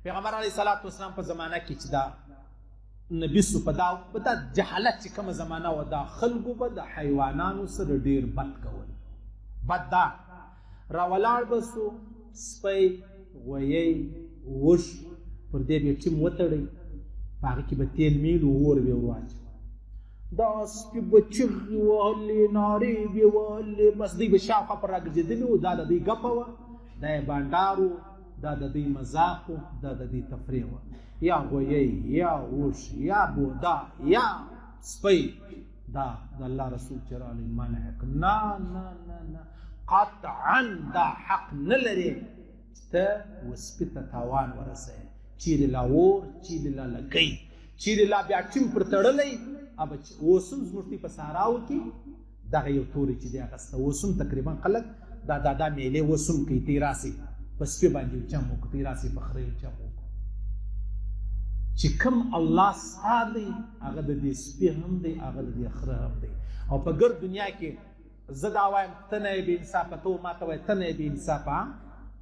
پیغمبر علیه الصلاۃ والسلام په زمانه کې چې دا نبی سو په دا جهالت چې کومه زمانه و دا خلکو به د حیوانانو سره ډیر بد کول. بد دا راولاړ به سو سپی غویی وش پر دې به ټیم وتړئ په هغې کې به تیل میل اور به ور واچوي. دا سپي به چغې وهلې نارې به یې وهلې بس دوی به شاوخوا پر راګرځېدلي وو. دا د دوی ګپه وه، دا یې بانډار و، دا د دوی مذاق و، دا د دوی تفریح وه. یا غویی یا اوښ یا بودا یا سپی دا د الله رسول چې راغلی منع کړ. نه نه نه نه قطعا دا حق نه لرې چې ته وسپي ته تاوان ورسوې. چیرې لا اور، چیرې لا لکۍ، چیرې لا بیا ټیم پر تړلی. اب اوس هم زموږ په صحراو کې دغه یو تورې چې دی اخیسته. اوس هم تقریبا خلک دا میلې اوس هم کوي. تی راسې په سپي باندې چم وکړو، تی راسې په خرې چم وکړو. چې کوم الله ستا دی هغه د دې سپي هم دی، هغه د دې خره هم دی. او په ګرد دنیا کې زه دا وایم ته نه یې بې انصافه، ته ما ته وایې ته نه یې بې انصافه.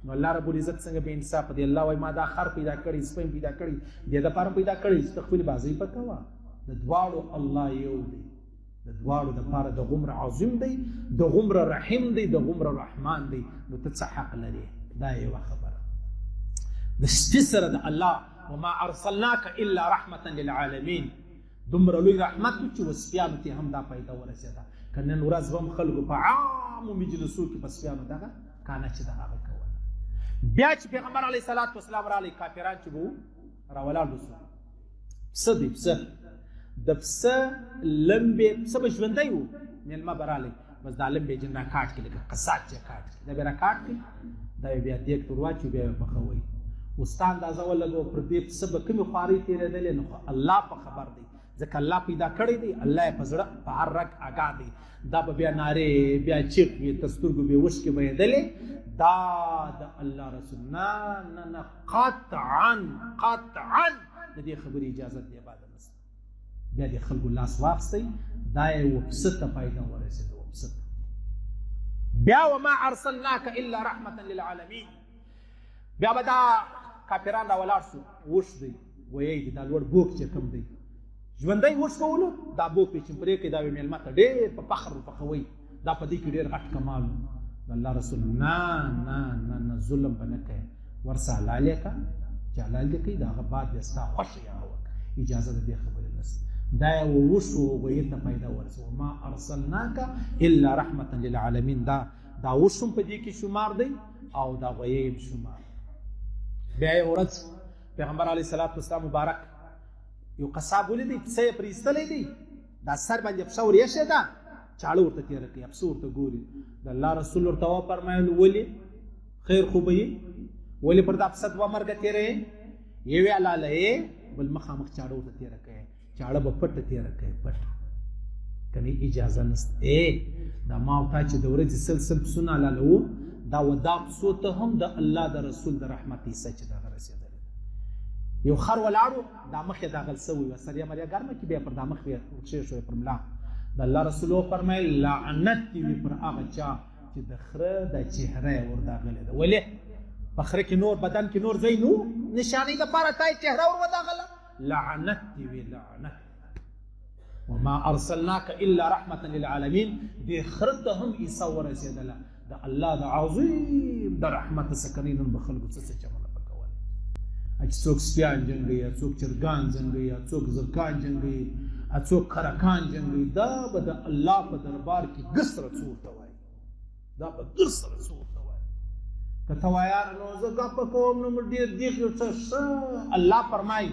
نو الله رب العزت څنګه بې انصافه دی؟ الله وایي ما دا خر پیدا کړی، سپی پیدا کړی، دې دپاره پیدا کړی چې ته خپلې بازۍ په کوه. د دواړو الله یو دی، د دواړو دپاره د غومره عظیم دی، د غومره رحیم دی، د غومره رحمان دی. نو ته څه حق لرې؟ دا یوه خبره. د سپي سره د الله وما ارسلناک الا رحمة للعالمین دومره لوی رحمت و چې وسپیانو ته هم دا پیدا ورسېده. که نن ورځ به هم خلکو په عامو مجلسو کې په سپیانو دغه کانه چې د هغه کوله. بیا چې پیغمبر علیه الصلاة والسلام راغلی، کافران چې به وو راولاړ به سو. پسه دی، پسه د پسه لمبې، پسه به ژوندی و، میلمه به راغلی، بس دا لمبې جن را کاټ کړي، لکه قصاد چې کاټ کړي، دا به را کاټ کړي، دا به بیا دیګ ته ور واچوي، بیا به پخوي. اوس تا اندازه ولګوه پر دې پسه به کومې خوارۍ تېرېدلې. نو الله په خبر دی، ځکه الله پیدا کړی دی، الله یې په زړه په هر رګ آګاه دی. دا به بیا نارې، بیا چیغې، تر سترګو به یې اوښکې بهېدلې. دا د الله رسول نه نه نه قطعا قطعا د دې خبرې اجازت دی بعد نشته. بیا د خلکو لاس واخیستی، دا یې و پسه ته پیدا ورسېده، و پسه ته. بیا وما ارسلناک الا رحمة للعالمین. بیا به دا کافران را ولاړ شو. اوښ دی، ویی دی، دا لوړ بوک چې کوم دی، ژوندی اوښ به ولو، دا بوک پې چې پرې کړې دا به مېلمه ته ډېر په فخر ورپخوئ. دا په دې کې ډېر غټ کمال و. د الله رسول نه نه نه نه ظلم به نه کوې، ورسه حلال یې کړه، چې حلال دې کوي د هغه بعد بیا ستا خوښه یې هغه وکړه. اجازه د دې خبرې نشته. دا یې اوښ و غویي ته پیدا ورسوه. وما ارسلناک الا رحمة للعالمین. دا اوښ هم په دې کې شمار دی او دا غویی هم شمار. بیا یې ورځ پیغمبر علیه الصلاة والسلام مبارک یو قصاب ولیدی، پسه یې پرې ایستلی دی، دا سر باندې پسه ور ایښې ده، چاړه ورته تېره کوي، پسه ورته ګوري. د الله رسول ورته وفرمایل ولې خیر خو به یې، ولې پر دا پسه دوه مرګه تېروې؟ یوې حلاله یې، بل مخامخ چاړه ورته تېره کوي، چاړه به پټه تېره کوي، پټه. کنې اجازه نشته. دا ما او تا چې د ورځې سل پسونه حلالوو، دا و دا پسو ته هم د الله د رسول د رحمت عیسی چې دغه رسېدلی ده. یو خر ولاړو، دا مخ یې داغل سوی وه، سر یې مریا ګرمه کې، بیا پر دا مخ یې کښېښوی پر ملا. د الله رسول وفرمیل لعنت دې وي پر هغه چا چې د خره د چهره یې ورداغلې ده. ولې؟ په خره کې نور بدن کې نور ځای نو نشانۍ دپاره تا یې چهره ور وداغله. لعنت دې وي، لعنت. وما ارسلناک الا رحمة للعالمین. دې خره ته هم عیسی ورسېدله. د الله د عظیم د رحمت سکنۍ نن به خلکو څه چمنه پکولی. چې څوک سپیان جنګوي، څوک چرګان جنګوي، څوک زرکان جنګوي، څوک خرکان جنګوي، دا به د الله په دربار کې ګس سره څه ورته وایي، دا به ګس سره څه ورته وایي. که ته وایه یاره نو زه ګپه کوم نو ډېر دیغ یو څه ښه. الله فرمایي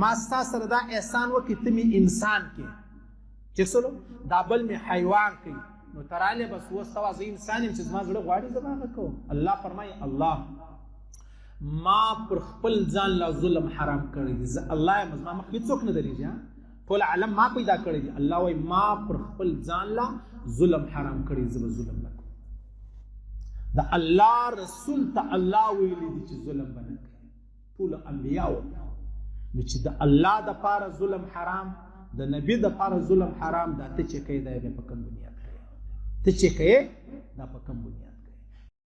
ما ستا سره دا احسان وکړي، ته مې انسان کې چې څه دا بل مې حیوان کوي، نو تراله بس وستوا زه انسان یم چې زما زړه غواړي زه به هغه کوم. الله فرمایي الله ما پر خپل ځان لا ظلم حرام کړی دی. الله یم، زما مخکې څوک نه درېږي، ټول عالم ما پیدا کړی دی. الله وایي ما پر خپل ځان لا ظلم حرام کړی، زه به ظلم نه کوم. د الله رسول ته الله ویلی دی چې ظلم به نه کوي، ټول انبیاو. نو چې د الله دپاره ظلم حرام، د نبي دپاره ظلم حرام، دا ته چې کوې دا یې په کوم بنیاد کوې؟ ته چې کوې دا په کوم بنیاد؟